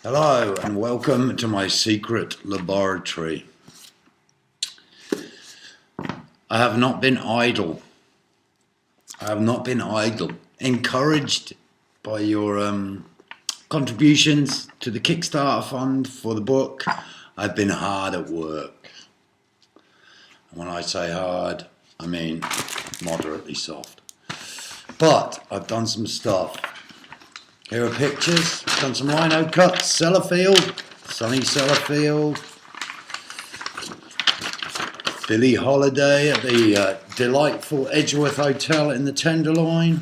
Hello and welcome to my secret laboratory. I have not been idle. Encouraged by your contributions to the Kickstarter fund for the book, I've been hard at work. And when I say hard, I mean moderately soft. But I've done some stuff. Here are pictures, done some lino cuts, Sellafield, sunny Sellafield, Billie Holiday at the delightful Edgeworth Hotel in the Tenderloin,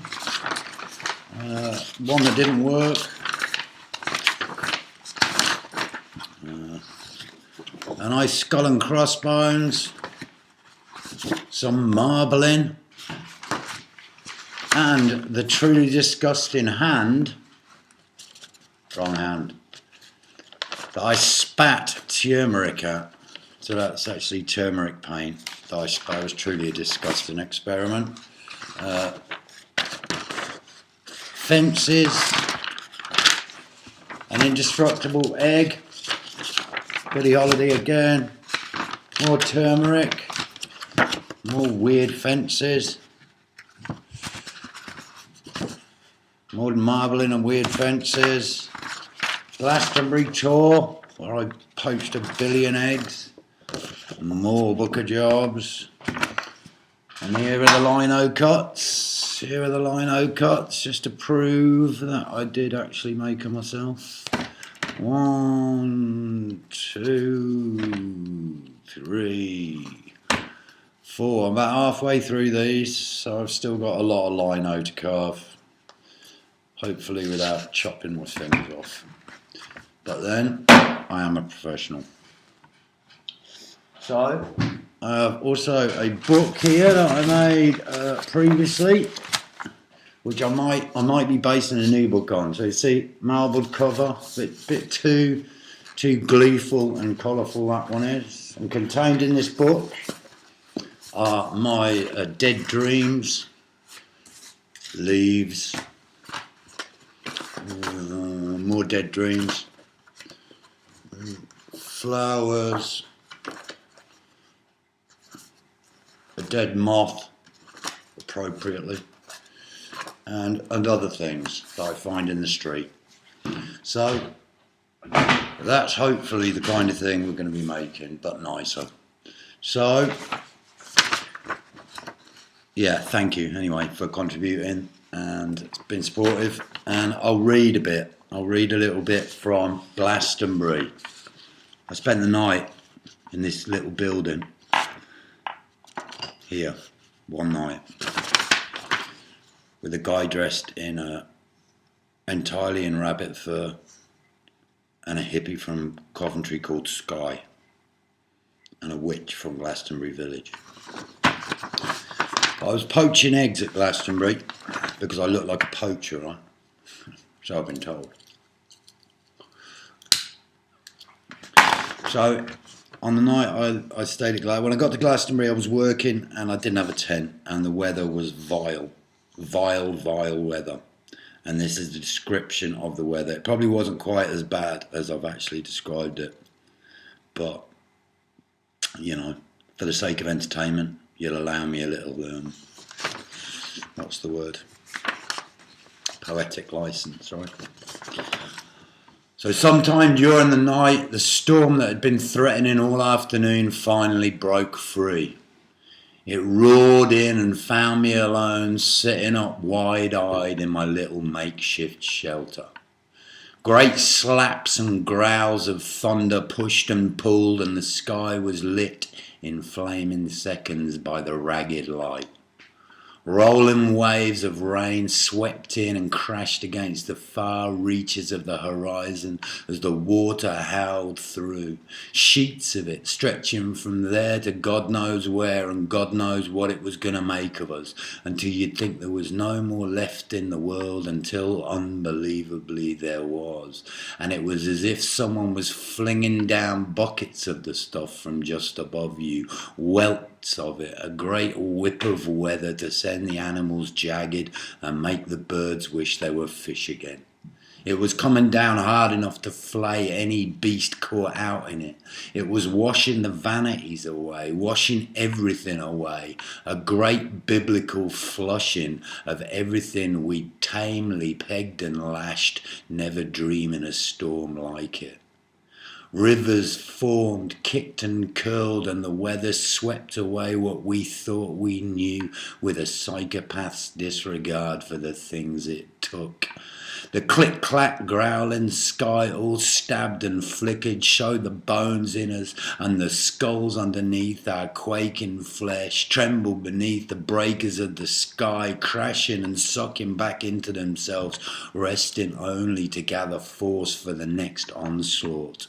one that didn't work, a nice skull and crossbones, some marbling, and the truly disgusting wrong hand, that I spat turmeric at. So that's actually turmeric paint that I suppose truly a disgusting experiment. Fences, an indestructible egg, Billie Holiday again, more turmeric, more weird fences, more marbling and weird fences. Glastonbury tour, where I poached 1 billion eggs. More Booker jobs. And here are the lino cuts. Just to prove that I did actually make them myself. 1, 2, 3, 4. I'm about halfway through these, so I've still got a lot of lino to carve. Hopefully without chopping my fingers off. But then, I am a professional. So, I have also a book here that I made previously, which I might be basing a new book on. So you see, marbled cover, bit too gleeful and colourful that one is. And contained in this book are my dead dreams, leaves, more dead dreams, flowers, a dead moth, appropriately, and other things that I find in the street. So that's hopefully the kind of thing we're going to be making, but nicer. So yeah, thank you anyway for contributing, and it's been supportive. And I'll read a little bit from Glastonbury. I spent the night in this little building here one night with a guy dressed in entirely in rabbit fur and a hippie from Coventry called Sky and a witch from Glastonbury village. I was poaching eggs at Glastonbury because I look like a poacher, right? So I've been told. So on the night I stayed at Glastonbury, when I got to Glastonbury I was working and I didn't have a tent, and the weather was vile weather. And this is the description of the weather. It probably wasn't quite as bad as I've actually described it, but you know, for the sake of entertainment, you'll allow me a little what's the word? Poetic license, right? So sometime during the night, the storm that had been threatening all afternoon finally broke free. It roared in and found me alone, sitting up wide-eyed in my little makeshift shelter. Great slaps and growls of thunder pushed and pulled, and the sky was lit in flaming seconds by the ragged light. Rolling waves of rain swept in and crashed against the far reaches of the horizon as the water howled through, sheets of it stretching from there to God knows where and God knows what it was going to make of us, until you'd think there was no more left in the world, until unbelievably there was. And it was as if someone was flinging down buckets of the stuff from just above you, welts of it, a great whip of weather to send the animals jagged and make the birds wish they were fish again. It was coming down hard enough to flay any beast caught out in it. It was washing the vanities away, washing everything away, a great biblical flushing of everything we'd tamely pegged and lashed, never dreaming a storm like it. Rivers formed, kicked and curled, and the weather swept away what we thought we knew with a psychopath's disregard for the things it took. The click-clack growling sky all stabbed and flickered showed the bones in us, and the skulls underneath our quaking flesh trembled beneath the breakers of the sky, crashing and sucking back into themselves, resting only to gather force for the next onslaught.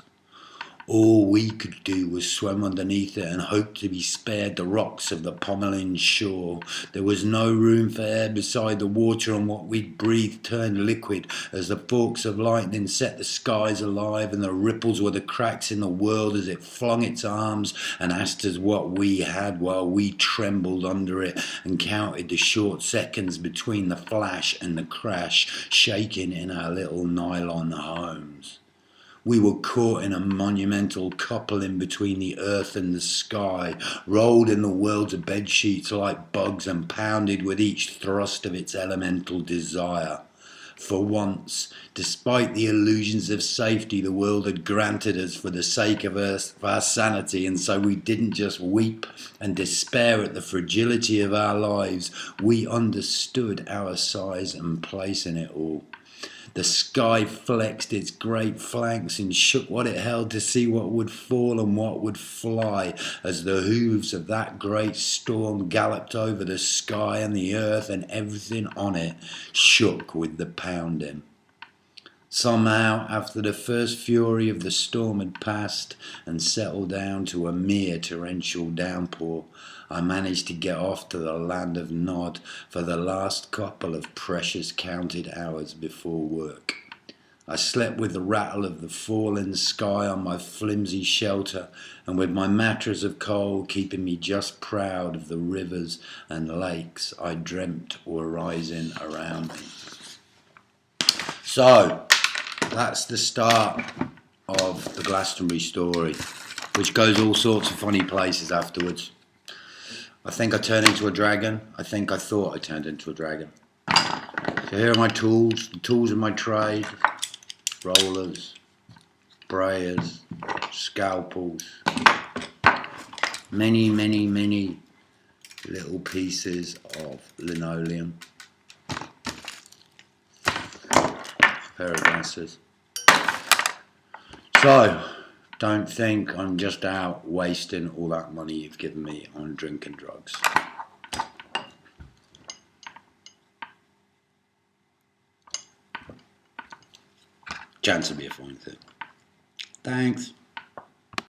All we could do was swim underneath it and hope to be spared the rocks of the pommeling shore. There was no room for air beside the water, and what we'd breathed turned liquid as the forks of lightning set the skies alive, and the ripples were the cracks in the world as it flung its arms and asked us what we had, while we trembled under it and counted the short seconds between the flash and the crash, shaking in our little nylon homes. We were caught in a monumental coupling between the earth and the sky, rolled in the worlds of bedsheets like bugs and pounded with each thrust of its elemental desire. For once, despite the illusions of safety the world had granted us for the sake of our sanity, and so we didn't just weep and despair at the fragility of our lives, we understood our size and place in it all. The sky flexed its great flanks and shook what it held to see what would fall and what would fly as the hooves of that great storm galloped over the sky and the earth, and everything on it shook with the pounding. Somehow, after the first fury of the storm had passed and settled down to a mere torrential downpour, I managed to get off to the land of Nod for the last couple of precious counted hours before work. I slept with the rattle of the falling sky on my flimsy shelter, and with my mattress of coal keeping me just proud of the rivers and lakes I dreamt were rising around me. So, that's the start of the Glastonbury story, which goes all sorts of funny places afterwards. I think I turned into a dragon. I thought I turned into a dragon. So here are my tools, the tools of my trade: rollers, sprayers, scalpels, many little pieces of linoleum, pair of glasses. So, don't think I'm just out wasting all that money you've given me on drink and drugs. Chance would be a fine thing. Thanks.